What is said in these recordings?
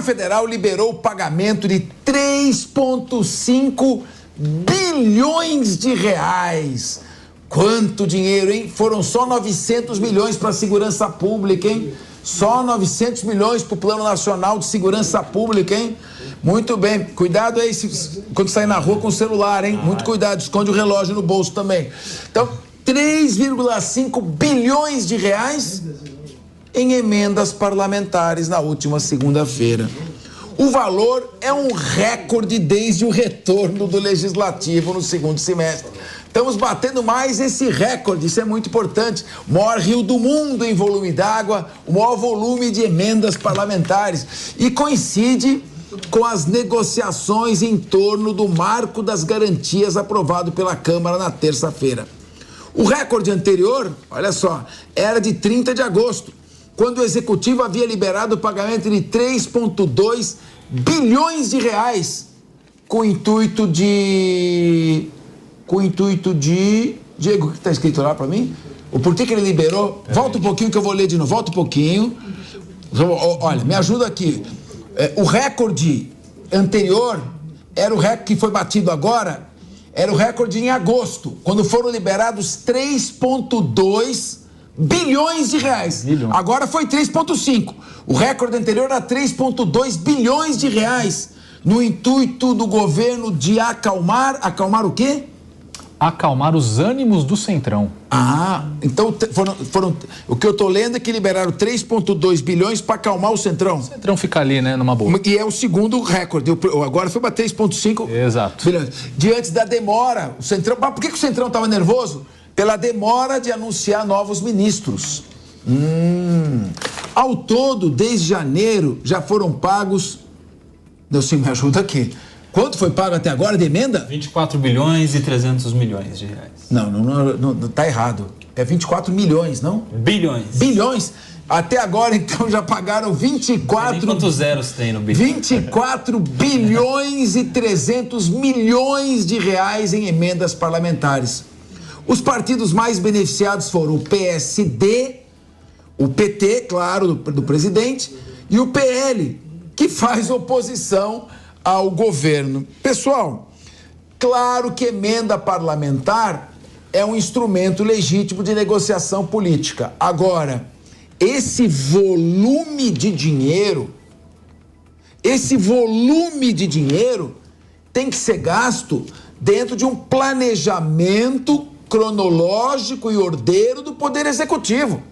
federal liberou o pagamento de 3,5 bilhões de reais. Quanto dinheiro, hein? Foram só 900 milhões para a segurança pública, hein? Só 900 milhões para o Plano Nacional de Segurança Pública, hein? Muito bem. Cuidado aí quando sair na rua com o celular, hein? Muito cuidado, esconde o relógio no bolso também. Então, 3,5 bilhões de reais em emendas parlamentares na última segunda-feira. O valor é um recorde desde o retorno do Legislativo no segundo semestre. Estamos batendo mais esse recorde, isso é muito importante. O maior rio do mundo em volume d'água, o maior volume de emendas parlamentares. E coincide com as negociações em torno do marco das garantias aprovado pela Câmara na terça-feira. O recorde anterior, olha só, era de 30 de agosto, quando o Executivo havia liberado o pagamento de 3,2 bilhões de reais com o intuito de... Diego, o que está escrito lá para mim? O porquê que ele liberou? Volta um pouquinho que eu vou ler de novo. Volta um pouquinho. Olha, me ajuda aqui. O recorde anterior era o recorde que foi batido agora, era o recorde em agosto, quando foram liberados 3,2 bilhões de reais. Agora foi 3,5. O recorde anterior era 3,2 bilhões de reais, no intuito do governo de acalmar o quê? Acalmar os ânimos do Centrão. Então foram o que eu tô lendo é que liberaram 3,2 bilhões para acalmar o Centrão. O Centrão fica ali, né, numa boa. E é o segundo recorde. Agora foi para 3,5 Exato. bilhões. Diante da demora, o Centrão... Mas por que o Centrão estava nervoso? Pela demora de anunciar novos ministros. Ao todo, desde janeiro, já foram pagos... Deus me ajuda aqui. Quanto foi pago até agora de emenda? 24 bilhões e 300 milhões de reais. Não, tá errado. É 24 milhões, não? Bilhões. Bilhões? Até agora, então, já pagaram 24... Quantos zeros tem no bilhão? 24 bilhões e 300 milhões de reais em emendas parlamentares. Os partidos mais beneficiados foram o PSD, o PT, claro, do presidente, e o PL, que faz oposição ao governo. Pessoal, claro que emenda parlamentar é um instrumento legítimo de negociação política. Agora, esse volume de dinheiro tem que ser gasto dentro de um planejamento cronológico e ordeiro do Poder Executivo.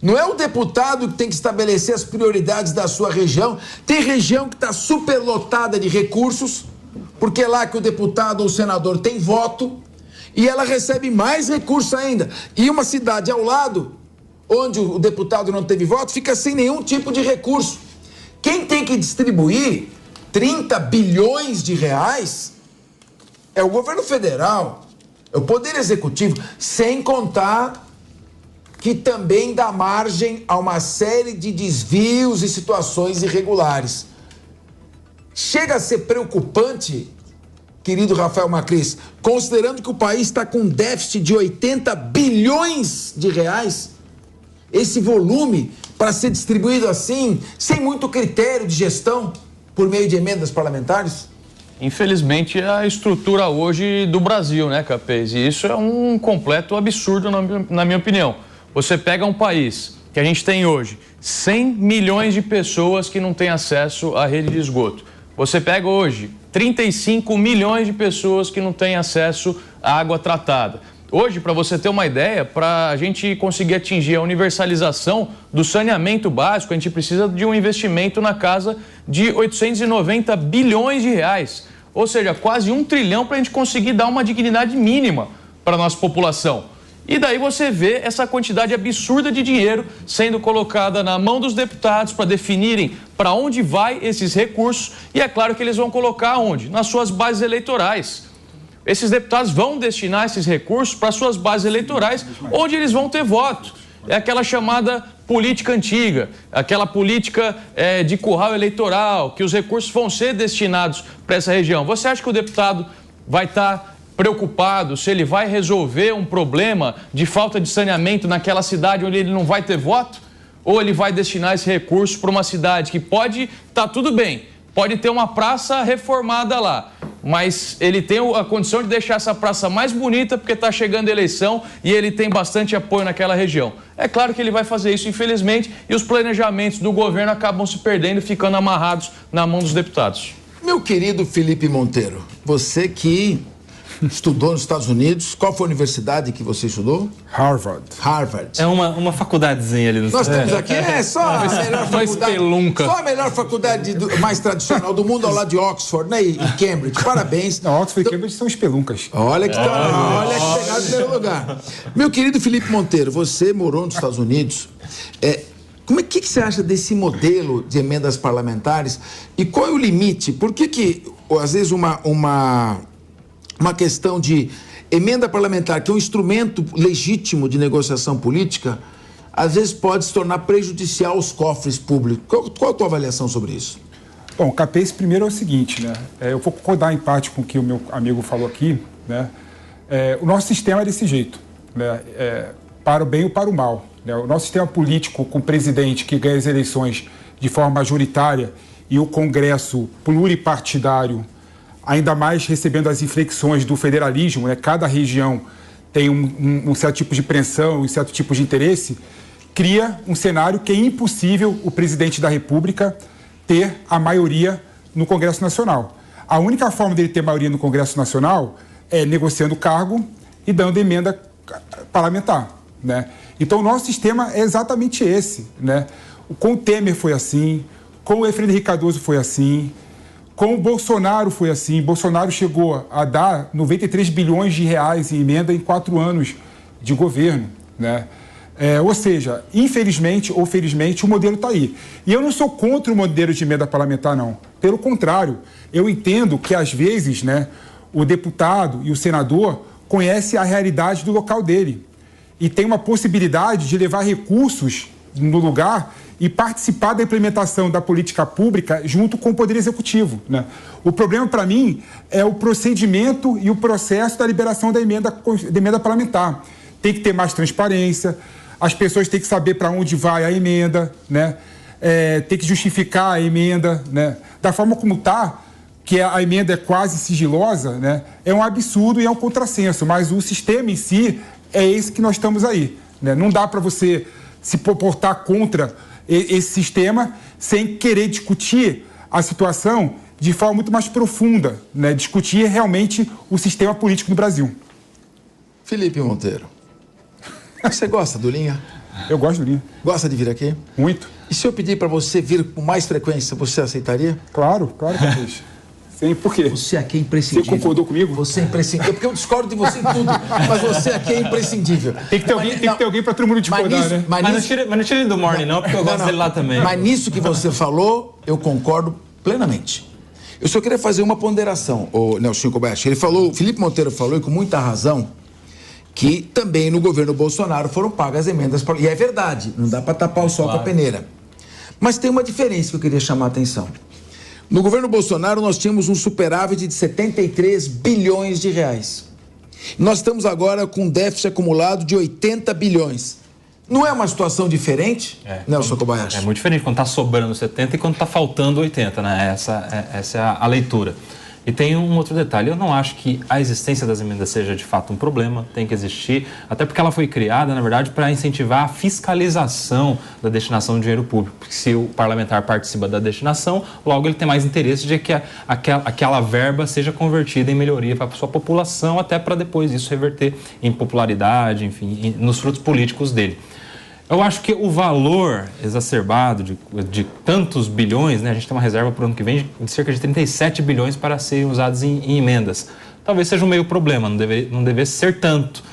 Não é o deputado que tem que estabelecer as prioridades da sua região. Tem região que está superlotada de recursos, porque é lá que o deputado ou o senador tem voto, e ela recebe mais recursos ainda. E uma cidade ao lado, onde o deputado não teve voto, fica sem nenhum tipo de recurso. Quem tem que distribuir 30 bilhões de reais é o governo federal, é o Poder Executivo, sem contar que também dá margem a uma série de desvios e situações irregulares. Chega a ser preocupante, querido Rafael Macris, considerando que o país está com um déficit de 80 bilhões de reais, esse volume para ser distribuído assim, sem muito critério de gestão, por meio de emendas parlamentares? Infelizmente, é a estrutura hoje do Brasil, né, Capês? E isso é um completo absurdo, na minha opinião. Você pega um país que a gente tem hoje 100 milhões de pessoas que não têm acesso à rede de esgoto. Você pega hoje 35 milhões de pessoas que não têm acesso à água tratada. Hoje, para você ter uma ideia, para a gente conseguir atingir a universalização do saneamento básico, a gente precisa de um investimento na casa de 890 bilhões de reais. Ou seja, quase 1 trilhão para a gente conseguir dar uma dignidade mínima para a nossa população. E daí você vê essa quantidade absurda de dinheiro sendo colocada na mão dos deputados para definirem para onde vai esses recursos. E é claro que eles vão colocar onde? Nas suas bases eleitorais. Esses deputados vão destinar esses recursos para suas bases eleitorais, onde eles vão ter voto. É aquela chamada política antiga, aquela política de curral eleitoral, que os recursos vão ser destinados para essa região. Você acha que o deputado vai estar preocupado se ele vai resolver um problema de falta de saneamento naquela cidade onde ele não vai ter voto? ou ele vai destinar esse recurso para uma cidade que pode estar tudo bem, pode ter uma praça reformada lá, mas ele tem a condição de deixar essa praça mais bonita porque está chegando a eleição e ele tem bastante apoio naquela região. É claro que ele vai fazer isso, infelizmente, e os planejamentos do governo acabam se perdendo e ficando amarrados na mão dos deputados. Meu querido Felipe Monteiro, você que estudou nos Estados Unidos, qual foi a universidade que você estudou? Harvard. Harvard. É uma faculdadezinha ali nos Nós temos aqui, só a melhor faculdade, só a melhor faculdade mais tradicional do mundo ao lado de Oxford, né? E Cambridge. Parabéns. Não, Oxford e Cambridge são espeluncas. Olha que pegaram em primeiro lugar. Meu querido Felipe Monteiro, você morou nos Estados Unidos. Como é que você acha desse modelo de emendas parlamentares? E qual é o limite? Por que às vezes, uma questão de emenda parlamentar, que é um instrumento legítimo de negociação política, às vezes pode se tornar prejudicial aos cofres públicos? Qual a tua avaliação sobre isso? Bom, Capês, primeiro é o seguinte, né? Eu vou concordar em parte com o que o meu amigo falou aqui, né? O nosso sistema é desse jeito, né? Para o bem ou para o mal, né? O nosso sistema político, com o presidente que ganha as eleições de forma majoritária e o Congresso pluripartidário, ainda mais recebendo as inflexões do federalismo, né? Cada região tem um certo tipo de pressão, um certo tipo de interesse, cria um cenário que é impossível o presidente da República ter a maioria no Congresso Nacional. A única forma dele ter maioria no Congresso Nacional é negociando cargo e dando emenda parlamentar, né? Então, o nosso sistema é exatamente esse, né? Com o Temer foi assim, com o Efraim Henrique Cardoso foi assim, com o Bolsonaro foi assim. Bolsonaro chegou a dar 93 bilhões de reais em emenda em 4 anos de governo, né? Ou seja, infelizmente ou felizmente, o modelo está aí. E eu não sou contra o modelo de emenda parlamentar, não. Pelo contrário, eu entendo que, às vezes, né, o deputado e o senador conhecem a realidade do local dele e tem uma possibilidade de levar recursos no lugar e participar da implementação da política pública junto com o Poder Executivo, né? O problema, para mim, é o procedimento e o processo da liberação da emenda parlamentar. Tem que ter mais transparência, as pessoas têm que saber para onde vai a emenda, né? Tem que justificar a emenda, né? Da forma como está, que a emenda é quase sigilosa, né? É um absurdo e é um contrassenso, mas o sistema em si é esse que nós estamos aí, né? Não dá para você se portar contra esse sistema sem querer discutir a situação de forma muito mais profunda, né? Discutir realmente o sistema político no Brasil. Felipe Monteiro, você gosta do Linha? Eu gosto do Linha. Gosta de vir aqui? Muito. E se eu pedir para você vir com mais frequência, você aceitaria? Claro que eu Sim, por quê? Você aqui é imprescindível. Você concordou comigo? Você é imprescindível. Porque eu discordo de você em tudo, mas você aqui é imprescindível. Tem que ter alguém para todo mundo discordar, né? Mas não tire ele do Morning, não, porque eu gosto dele lá também. Mas nisso que você falou, eu concordo plenamente. Eu só queria fazer uma ponderação, o Nelson Kobayashi. O Felipe Monteiro falou, e com muita razão, que também no governo Bolsonaro foram pagas emendas. E é verdade, não dá para tapar o sol com a peneira. Mas tem uma diferença que eu queria chamar a atenção. No governo Bolsonaro, nós tínhamos um superávit de 73 bilhões de reais. Nós estamos agora com um déficit acumulado de 80 bilhões. Não é uma situação diferente, Nelson Kobayashi? É muito diferente quando está sobrando 70 e quando está faltando 80, né? Essa é a leitura. E tem um outro detalhe, eu não acho que a existência das emendas seja de fato um problema, tem que existir, até porque ela foi criada, na verdade, para incentivar a fiscalização da destinação do dinheiro público, porque se o parlamentar participa da destinação, logo ele tem mais interesse de que aquela verba seja convertida em melhoria para a sua população, até para depois isso reverter em popularidade, enfim, nos frutos políticos dele. Eu acho que o valor exacerbado de tantos bilhões, né? A gente tem uma reserva para o ano que vem de cerca de 37 bilhões para serem usados em emendas. Talvez seja um meio problema, não devesse ser tanto.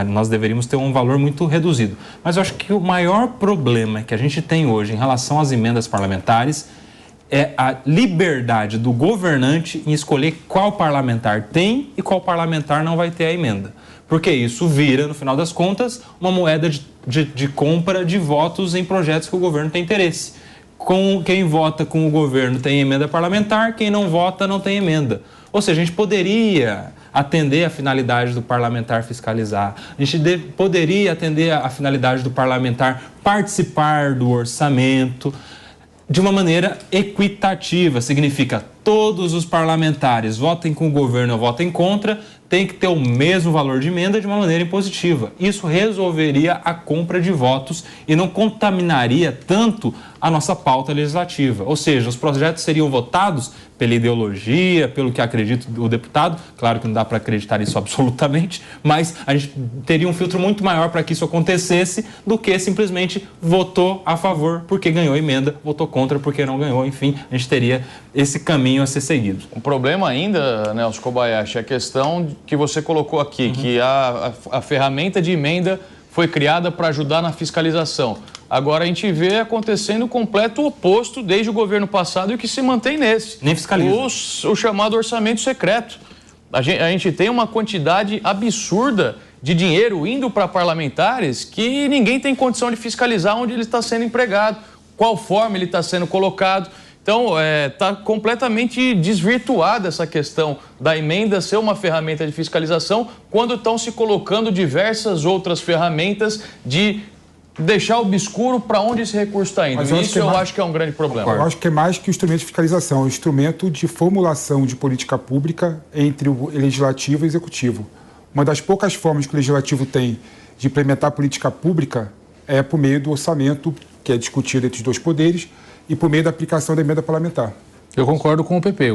Nós deveríamos ter um valor muito reduzido. Mas eu acho que o maior problema que a gente tem hoje em relação às emendas parlamentares é a liberdade do governante em escolher qual parlamentar tem e qual parlamentar não vai ter a emenda. Porque isso vira, no final das contas, uma moeda de compra de votos em projetos que o governo tem interesse. Quem vota com o governo tem emenda parlamentar, quem não vota não tem emenda. Ou seja, a gente poderia atender a finalidade do parlamentar fiscalizar, a gente poderia atender a finalidade do parlamentar participar do orçamento de uma maneira equitativa. Significa todos os parlamentares votem com o governo ou votem contra, tem que ter o mesmo valor de emenda de uma maneira impositiva. Isso resolveria a compra de votos e não contaminaria tanto a nossa pauta legislativa. Ou seja, os projetos seriam votados pela ideologia, pelo que acredita o deputado. Claro que não dá para acreditar nisso absolutamente, mas a gente teria um filtro muito maior para que isso acontecesse do que simplesmente votou a favor porque ganhou emenda, votou contra porque não ganhou. Enfim, a gente teria esse caminho a ser seguido. O problema ainda, Nelson Kobayashi, é a questão que você colocou aqui, que a ferramenta de emenda foi criada para ajudar na fiscalização. Agora a gente vê acontecendo o completo oposto desde o governo passado e o que se mantém nesse. Nem fiscaliza. O chamado orçamento secreto. A gente tem uma quantidade absurda de dinheiro indo para parlamentares que ninguém tem condição de fiscalizar onde ele está sendo empregado, qual forma ele está sendo colocado. Então, está completamente desvirtuada essa questão da emenda ser uma ferramenta de fiscalização quando estão se colocando diversas outras ferramentas de deixar obscuro para onde esse recurso está indo. Isso eu acho que é um grande problema. Eu acho que é mais que o instrumento de fiscalização, é um instrumento de formulação de política pública entre o legislativo e o executivo. Uma das poucas formas que o legislativo tem de implementar política pública é por meio do orçamento, que é discutido entre os dois poderes, e por meio da aplicação da emenda parlamentar. Eu concordo com o PP.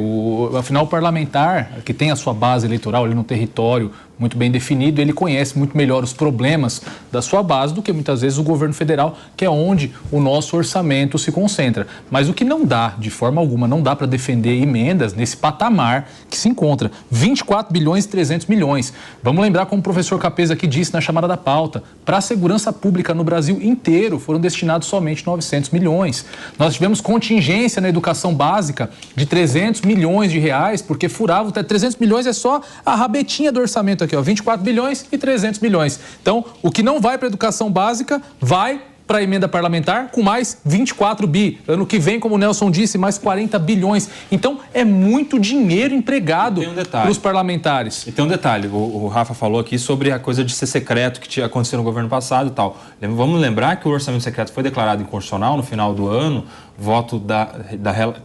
Afinal, o parlamentar, que tem a sua base eleitoral ali no território muito bem definido, ele conhece muito melhor os problemas da sua base do que muitas vezes o governo federal, que é onde o nosso orçamento se concentra. Mas o que não dá, de forma alguma, não dá para defender emendas nesse patamar que se encontra. 24 bilhões e 300 milhões. Vamos lembrar, como o professor Capês aqui disse na chamada da pauta, para a segurança pública no Brasil inteiro foram destinados somente 900 milhões. Nós tivemos contingência na educação básica de 300 milhões de reais, porque furava até 300 milhões é só a rabetinha do orçamento aqui, ó, 24 bilhões e 300 milhões. Então, o que não vai para a educação básica vai para a emenda parlamentar com mais 24 bi. Ano que vem, como o Nelson disse, mais 40 bilhões. Então, é muito dinheiro empregado para os parlamentares. E tem um detalhe, o Rafa falou aqui sobre a coisa de ser secreto que tinha acontecido no governo passado e tal. Vamos lembrar que o orçamento secreto foi declarado inconstitucional no final do ano, voto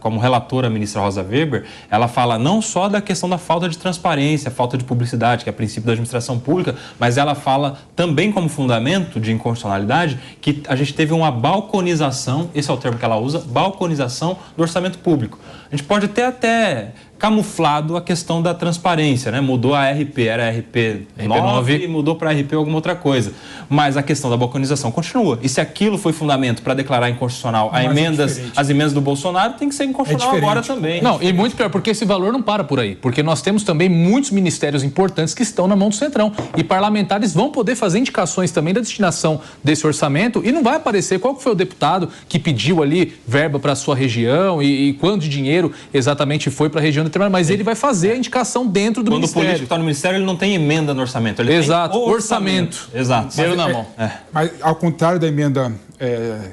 como relatora a ministra Rosa Weber, ela fala não só da questão da falta de transparência, falta de publicidade, que é princípio da administração pública, mas ela fala também como fundamento de inconstitucionalidade que a gente teve uma balconização, esse é o termo que ela usa, balconização do orçamento público. A gente pode ter até camuflado a questão da transparência, né? Mudou a RP, era RP 9 e mudou para RP alguma outra coisa. Mas a questão da balconização continua. E se aquilo foi fundamento para declarar inconstitucional as emendas do Bolsonaro, tem que ser inconstitucional agora também. Não, e muito pior, porque esse valor não para por aí. Porque nós temos também muitos ministérios importantes que estão na mão do Centrão. E parlamentares vão poder fazer indicações também da destinação desse orçamento e não vai aparecer qual foi o deputado que pediu ali verba para a sua região e quanto de dinheiro exatamente foi para a região determinada, mas ele vai fazer a indicação dentro do ministério. Quando o político está no ministério, ele não tem emenda no orçamento, ele tem orçamento. Exato. Dinheiro na mão. Mas, ao contrário da emenda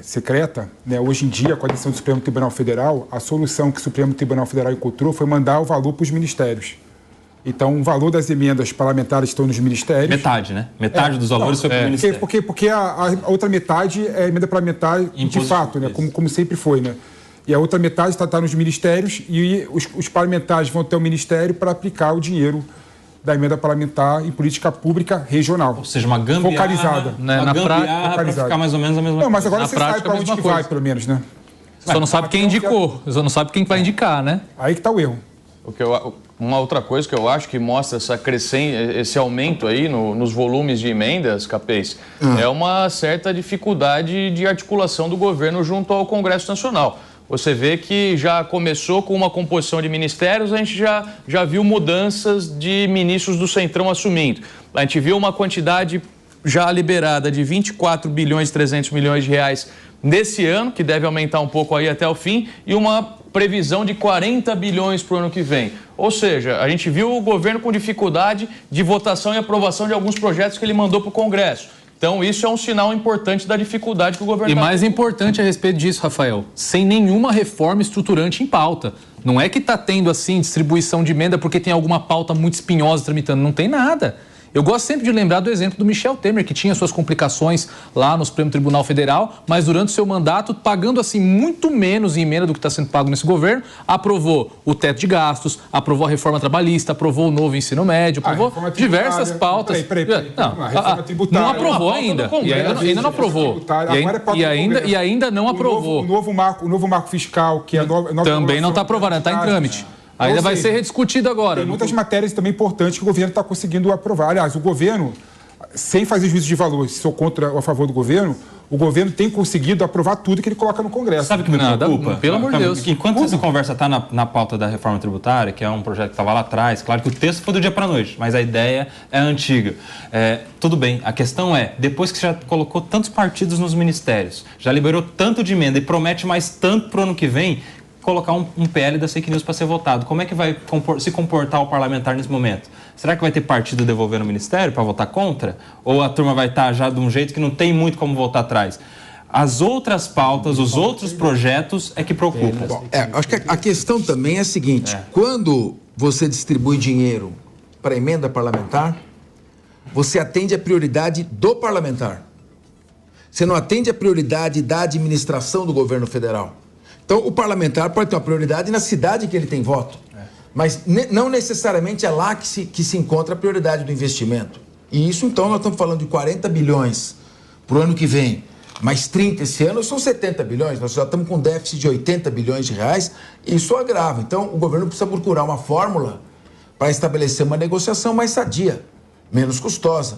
secreta, né, hoje em dia, com a decisão do Supremo Tribunal Federal, a solução que o Supremo Tribunal Federal encontrou foi mandar o valor para os ministérios. Então, o valor das emendas parlamentares estão nos ministérios. Metade, né? Metade dos valores foi para o ministério. Porque a outra metade é emenda parlamentar de fato, né? Como sempre foi, né? E a outra metade está nos ministérios e os parlamentares vão ter o ministério para aplicar o dinheiro da emenda parlamentar em política pública regional. Ou seja, uma gambiarra focalizada. Né? Uma gambiarra para ficar mais ou menos a mesma coisa. Não, mas agora você sabe para onde que vai, pelo menos, né? Só não sabe quem indicou, só não sabe quem vai indicar, né? Aí que está o erro. Uma outra coisa que eu acho que mostra esse aumento aí nos volumes de emendas, Capês, é uma certa dificuldade de articulação do governo junto ao Congresso Nacional. Você vê que já começou com uma composição de ministérios, a gente já viu mudanças de ministros do Centrão assumindo. A gente viu uma quantidade já liberada de 24 bilhões e 300 milhões de reais nesse ano, que deve aumentar um pouco aí até o fim, e uma previsão de 40 bilhões para o ano que vem. Ou seja, a gente viu o governo com dificuldade de votação e aprovação de alguns projetos que ele mandou para o Congresso. Então, isso é um sinal importante da dificuldade que o governo... E mais importante a respeito disso, Rafael, sem nenhuma reforma estruturante em pauta. Não é que está tendo, assim, distribuição de emenda porque tem alguma pauta muito espinhosa tramitando. Não tem nada. Eu gosto sempre de lembrar do exemplo do Michel Temer, que tinha suas complicações lá no Supremo Tribunal Federal, mas durante o seu mandato, pagando assim muito menos em emenda do que está sendo pago nesse governo, aprovou o teto de gastos, aprovou a reforma trabalhista, aprovou o novo ensino médio, aprovou diversas pautas. Não aprovou ainda. Ainda não aprovou. E ainda não aprovou. O novo marco fiscal, que é também não está aprovado, está em trâmite. Ainda vai ser rediscutido agora. Tem muitas matérias também importantes que o governo está conseguindo aprovar. Aliás, o governo, sem fazer juízo de valor, se sou contra ou a favor do governo, o governo tem conseguido aprovar tudo que ele coloca no Congresso. Sabe o que me preocupa? Pelo amor de Deus. Enquanto essa conversa está na pauta da reforma tributária, que é um projeto que estava lá atrás, claro que o texto foi do dia para a noite, mas a ideia é antiga. Tudo bem, a questão é, depois que você já colocou tantos partidos nos ministérios, já liberou tanto de emenda e promete mais tanto para o ano que vem, colocar um PL das fake news para ser votado. Como é que vai se comportar o parlamentar nesse momento? Será que vai ter partido devolvendo o ministério para votar contra? Ou a turma vai estar já de um jeito que não tem muito como voltar atrás? As outras pautas, os outros projetos é que preocupam. Bom, acho que a questão também é a seguinte, quando você distribui dinheiro para emenda parlamentar, você atende a prioridade do parlamentar. Você não atende a prioridade da administração do governo federal. Então, o parlamentar pode ter uma prioridade na cidade que ele tem voto, mas não necessariamente é lá que se encontra a prioridade do investimento. E isso, então, nós estamos falando de 40 bilhões para o ano que vem, mais 30 esse ano, são 70 bilhões, nós já estamos com um déficit de 80 bilhões de reais, e isso agrava. Então, o governo precisa procurar uma fórmula para estabelecer uma negociação mais sadia, menos custosa.